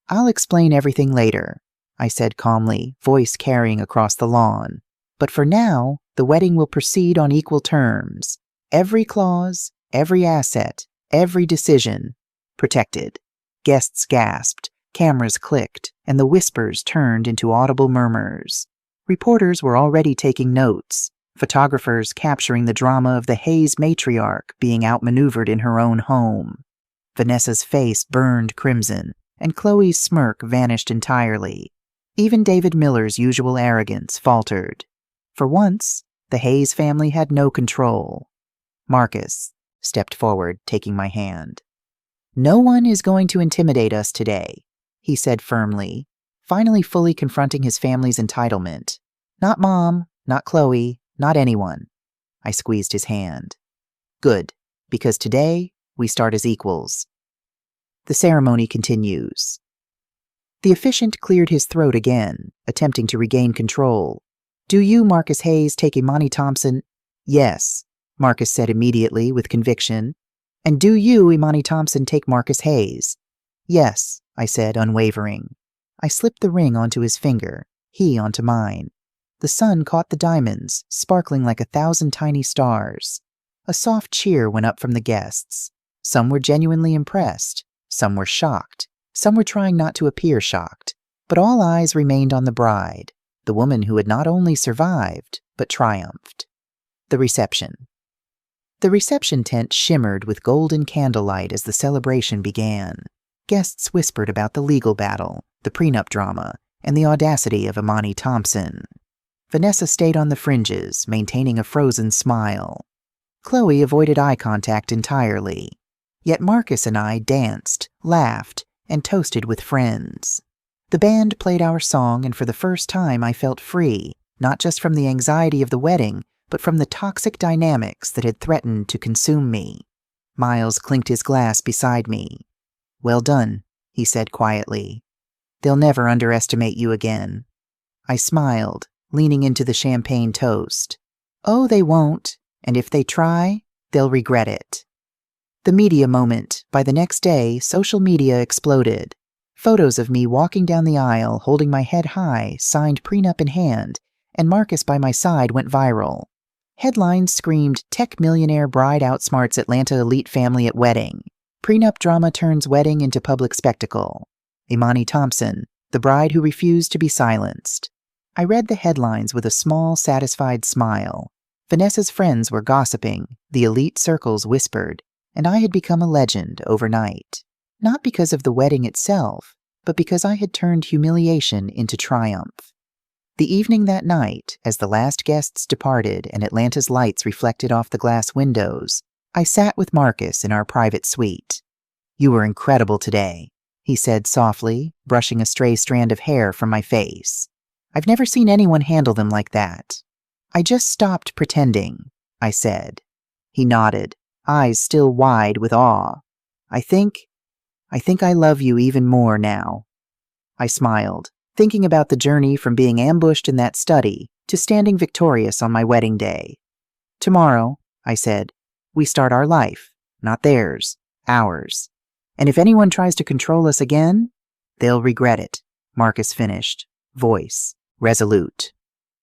"I'll explain everything later," I said calmly, voice carrying across the lawn. "But for now, the wedding will proceed on equal terms. Every clause, every asset, every decision, protected." Guests gasped, cameras clicked, and the whispers turned into audible murmurs. Reporters were already taking notes, photographers capturing the drama of the Hayes matriarch being outmaneuvered in her own home. Vanessa's face burned crimson, and Chloe's smirk vanished entirely. Even David Miller's usual arrogance faltered. For once, the Hayes family had no control. Marcus stepped forward, taking my hand. "No one is going to intimidate us today," he said firmly, finally fully confronting his family's entitlement. "Not Mom, not Chloe, not anyone." I squeezed his hand. "Good, because today we start as equals." The ceremony continues. The officiant cleared his throat again, attempting to regain control. "Do you, Marcus Hayes, take Imani Thompson?" "Yes," Marcus said immediately with conviction. "And do you, Imani Thompson, take Marcus Hayes?" "Yes," I said, unwavering. I slipped the ring onto his finger, he onto mine. The sun caught the diamonds, sparkling like 1,000 tiny stars. A soft cheer went up from the guests. Some were genuinely impressed, some were shocked, some were trying not to appear shocked, but all eyes remained on the bride, the woman who had not only survived, but triumphed. The reception. The reception tent shimmered with golden candlelight as the celebration began. Guests whispered about the legal battle, the prenup drama, and the audacity of Imani Thompson. Vanessa stayed on the fringes, maintaining a frozen smile. Chloe avoided eye contact entirely. Yet Marcus and I danced, laughed, and toasted with friends. The band played our song, and for the first time I felt free, not just from the anxiety of the wedding, but from the toxic dynamics that had threatened to consume me. Miles clinked his glass beside me. "Well done," he said quietly. "They'll never underestimate you again." I smiled, leaning into the champagne toast. "Oh, they won't, and if they try, they'll regret it." The media moment. By the next day, social media exploded. Photos of me walking down the aisle, holding my head high, signed prenup in hand, and Marcus by my side went viral. Headlines screamed, "Tech millionaire bride outsmarts Atlanta elite family at wedding." Prenup drama turns wedding into public spectacle. Imani Thompson, the bride who refused to be silenced. I read the headlines with a small, satisfied smile. Vanessa's friends were gossiping, the elite circles whispered, and I had become a legend overnight. Not because of the wedding itself, but because I had turned humiliation into triumph. The evening that night, as the last guests departed and Atlanta's lights reflected off the glass windows, I sat with Marcus in our private suite. "You were incredible today," he said softly, brushing a stray strand of hair from my face. "I've never seen anyone handle them like that." "I just stopped pretending," I said. He nodded, eyes still wide with awe. I think I love you even more now." I smiled, thinking about the journey from being ambushed in that study to standing victorious on my wedding day. "Tomorrow," I said, "we start our life, not theirs, ours. And if anyone tries to control us again, they'll regret it," Marcus finished, voice resolute.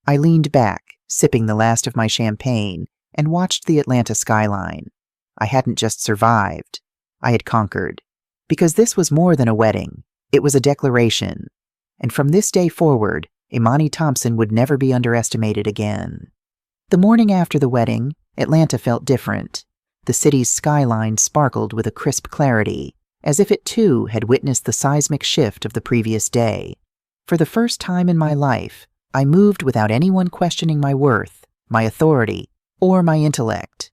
I leaned back, sipping the last of my champagne, and watched the Atlanta skyline. I hadn't just survived, I had conquered. Because this was more than a wedding, it was a declaration. And from this day forward, Imani Thompson would never be underestimated again. The morning after the wedding, Atlanta felt different. The city's skyline sparkled with a crisp clarity, as if it too had witnessed the seismic shift of the previous day. For the first time in my life, I moved without anyone questioning my worth, my authority, or my intellect.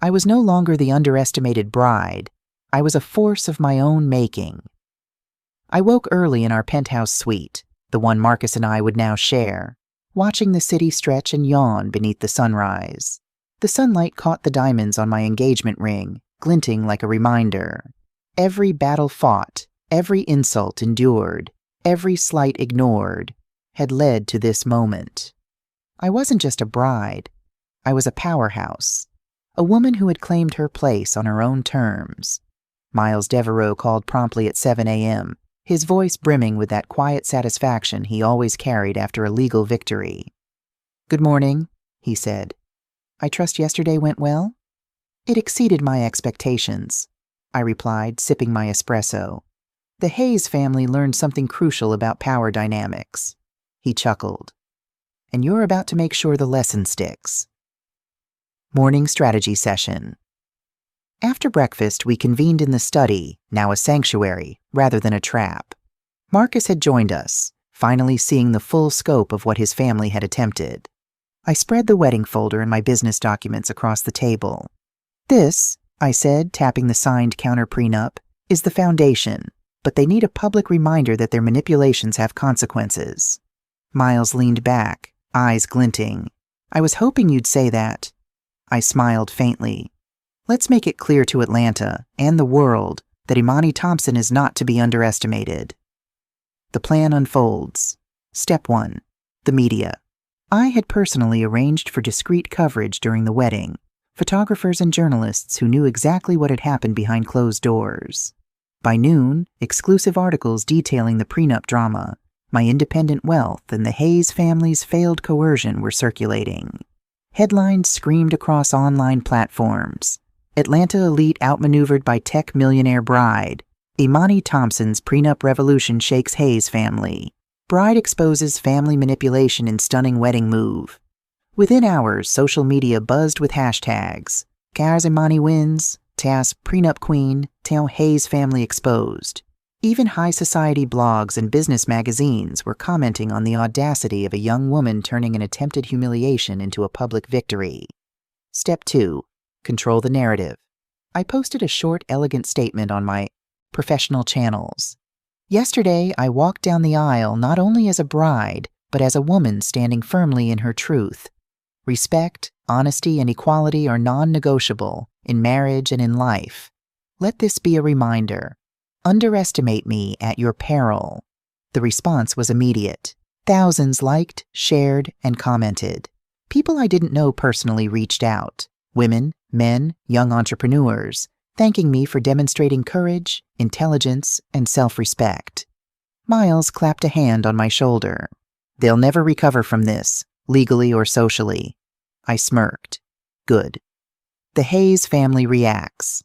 I was no longer the underestimated bride. I was a force of my own making. I woke early in our penthouse suite, the one Marcus and I would now share, watching the city stretch and yawn beneath the sunrise. The sunlight caught the diamonds on my engagement ring, glinting like a reminder. Every battle fought, every insult endured, every slight ignored, had led to this moment. I wasn't just a bride. I was a powerhouse, a woman who had claimed her place on her own terms. Miles Devereaux called promptly at 7 a.m., his voice brimming with that quiet satisfaction he always carried after a legal victory. "Good morning," he said. "I trust yesterday went well?" "It exceeded my expectations," I replied, sipping my espresso. "The Hayes family learned something crucial about power dynamics." He chuckled. "And you're about to make sure the lesson sticks." Morning strategy session. After breakfast, we convened in the study, now a sanctuary rather than a trap. Marcus had joined us, finally seeing the full scope of what his family had attempted. I spread the wedding folder and my business documents across the table. "This," I said, tapping the signed counter prenup, "is the foundation, but they need a public reminder that their manipulations have consequences." Miles leaned back, eyes glinting. "I was hoping you'd say that." I smiled faintly. "Let's make it clear to Atlanta and the world that Imani Thompson is not to be underestimated." The plan unfolds. Step 1. The media. I had personally arranged for discreet coverage during the wedding, photographers and journalists who knew exactly what had happened behind closed doors. By noon, exclusive articles detailing the prenup drama, my independent wealth, and the Hayes family's failed coercion were circulating. Headlines screamed across online platforms. Atlanta elite outmaneuvered by tech millionaire bride. Imani Thompson's prenup revolution shakes Hayes family. Bride exposes family manipulation in stunning wedding move. Within hours, social media buzzed with hashtags. Kars Imani wins, Tas prenup queen, Tao Hayes family exposed. Even high society blogs and business magazines were commenting on the audacity of a young woman turning an attempted humiliation into a public victory. Step 2. Control the narrative. I posted a short, elegant statement on my professional channels. Yesterday, I walked down the aisle not only as a bride, but as a woman standing firmly in her truth. Respect, honesty, and equality are non-negotiable in marriage and in life. Let this be a reminder. Underestimate me at your peril. The response was immediate. Thousands liked, shared, and commented. People I didn't know personally reached out. Women, men, young entrepreneurs, thanking me for demonstrating courage, intelligence, and self-respect. Miles clapped a hand on my shoulder. "They'll never recover from this, legally or socially." I smirked. Good. The Hayes family reacts.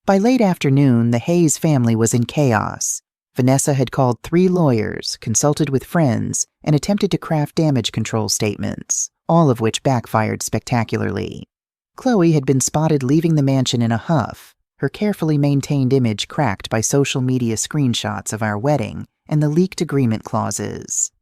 By late afternoon, the Hayes family was in chaos. Vanessa had called 3 lawyers, consulted with friends, and attempted to craft damage control statements, all of which backfired spectacularly. Chloe had been spotted leaving the mansion in a huff, her carefully maintained image cracked by social media screenshots of our wedding and the leaked agreement clauses.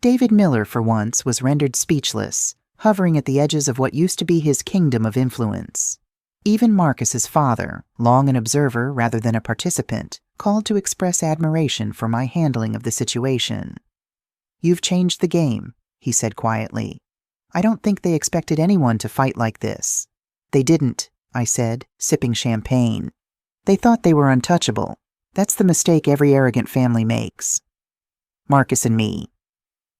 David Miller, for once, was rendered speechless, hovering at the edges of what used to be his kingdom of influence. Even Marcus's father, long an observer rather than a participant, called to express admiration for my handling of the situation. "You've changed the game," he said quietly. "I don't think they expected anyone to fight like this." "They didn't," I said, sipping champagne. "They thought they were untouchable. That's the mistake every arrogant family makes." Marcus and me.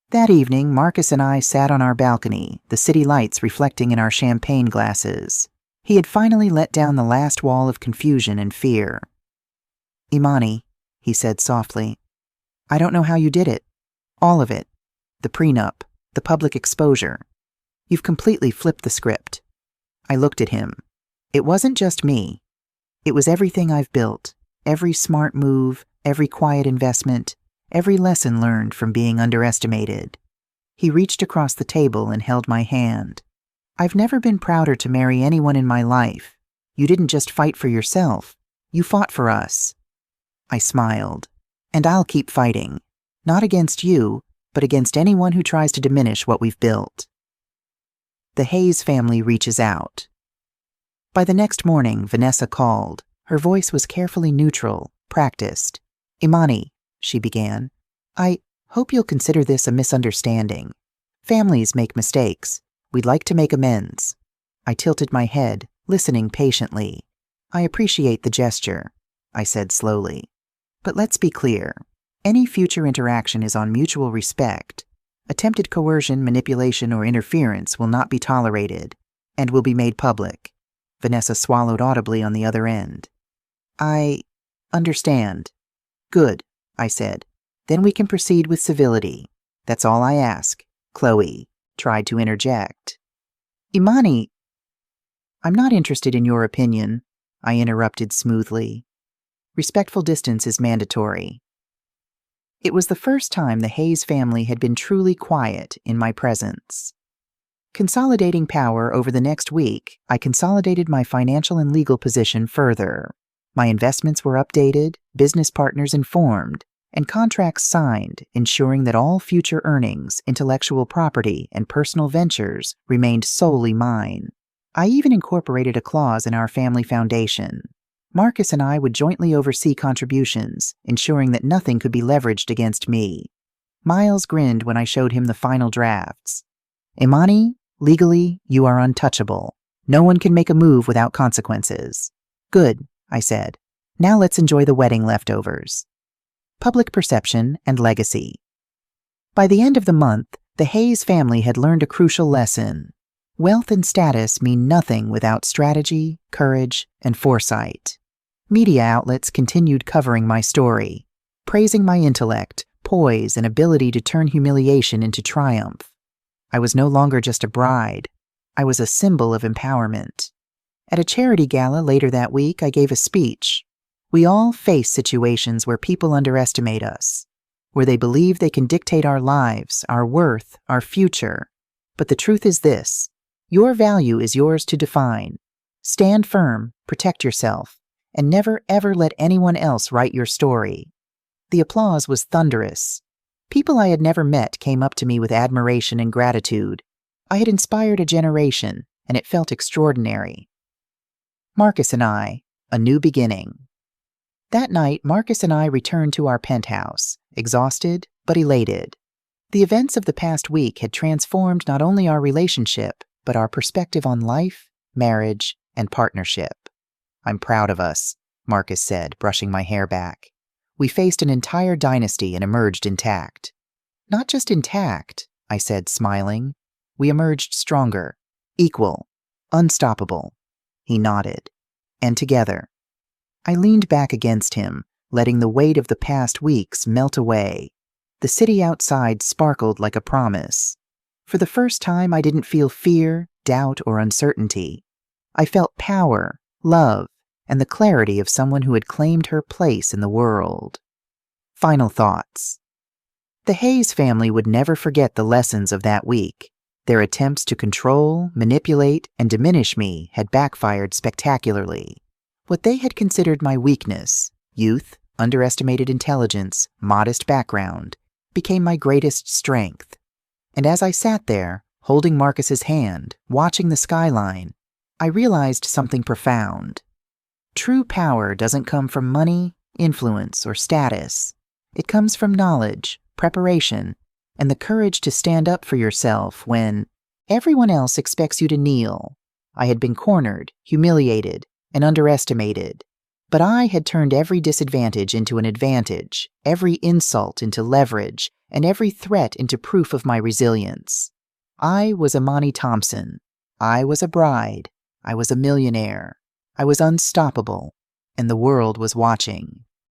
That evening, Marcus and I sat on our balcony, the city lights reflecting in our champagne glasses. He had finally let down the last wall of confusion and fear. "Imani," he said softly, "I don't know how you did it. All of it. The prenup, the public exposure. You've completely flipped the script." I looked at him. It wasn't just me. It was everything I've built, every smart move, every quiet investment, every lesson learned from being underestimated. He reached across the table and held my hand. "I've never been prouder to marry anyone in my life. You didn't just fight for yourself. You fought for us." I smiled. "And I'll keep fighting. Not against you, but against anyone who tries to diminish what we've built." The Hayes family reaches out. By the next morning, Vanessa called. Her voice was carefully neutral, practiced. "Imani," she began, "I hope you'll consider this a misunderstanding. Families make mistakes. We'd like to make amends." I tilted my head, listening patiently. "I appreciate the gesture," I said slowly. "But let's be clear. Any future interaction is on mutual respect. Attempted coercion, manipulation, or interference will not be tolerated and will be made public." Vanessa swallowed audibly on the other end. "I understand." "Good," I said. "Then we can proceed with civility. That's all I ask." Chloe tried to interject. "Imani—" "I'm not interested in your opinion," I interrupted smoothly. "Respectful distance is mandatory." It was the first time the Hayes family had been truly quiet in my presence. Consolidating power over the next week, I consolidated my financial and legal position further. My investments were updated, business partners informed, and contracts signed, ensuring that all future earnings, intellectual property, and personal ventures remained solely mine. I even incorporated a clause in our family foundation. Marcus and I would jointly oversee contributions, ensuring that nothing could be leveraged against me. Miles grinned when I showed him the final drafts. "Imani, legally, you are untouchable. No one can make a move without consequences." "Good," I said. "Now let's enjoy the wedding leftovers." Public perception and legacy. By the end of the month, the Hayes family had learned a crucial lesson. Wealth and status mean nothing without strategy, courage, and foresight. Media outlets continued covering my story, praising my intellect, poise, and ability to turn humiliation into triumph. I was no longer just a bride. I was a symbol of empowerment. At a charity gala later that week, I gave a speech. We all face situations where people underestimate us, where they believe they can dictate our lives, our worth, our future. But the truth is this: your value is yours to define. Stand firm, protect yourself, and never ever let anyone else write your story. The applause was thunderous. People I had never met came up to me with admiration and gratitude. I had inspired a generation, and it felt extraordinary. Marcus and I, a new beginning. That night, Marcus and I returned to our penthouse, exhausted but elated. The events of the past week had transformed not only our relationship, but our perspective on life, marriage, and partnership. "I'm proud of us," Marcus said, brushing my hair back. "We faced an entire dynasty and emerged intact." "Not just intact," I said, smiling. "We emerged stronger, equal, unstoppable." He nodded. "And together." I leaned back against him, letting the weight of the past weeks melt away. The city outside sparkled like a promise. For the first time, I didn't feel fear, doubt, or uncertainty. I felt power, love, and the clarity of someone who had claimed her place in the world. Final thoughts. The Hayes family would never forget the lessons of that week. Their attempts to control, manipulate, and diminish me had backfired spectacularly. What they had considered my weakness, youth, underestimated intelligence, modest background, became my greatest strength. And as I sat there, holding Marcus's hand, watching the skyline, I realized something profound. True power doesn't come from money, influence, or status. It comes from knowledge, preparation, and the courage to stand up for yourself when everyone else expects you to kneel. I had been cornered, humiliated, and underestimated, but I had turned every disadvantage into an advantage, every insult into leverage, and every threat into proof of my resilience. I was Imani Thompson. I was a bride. I was a millionaire. I was unstoppable, and the world was watching.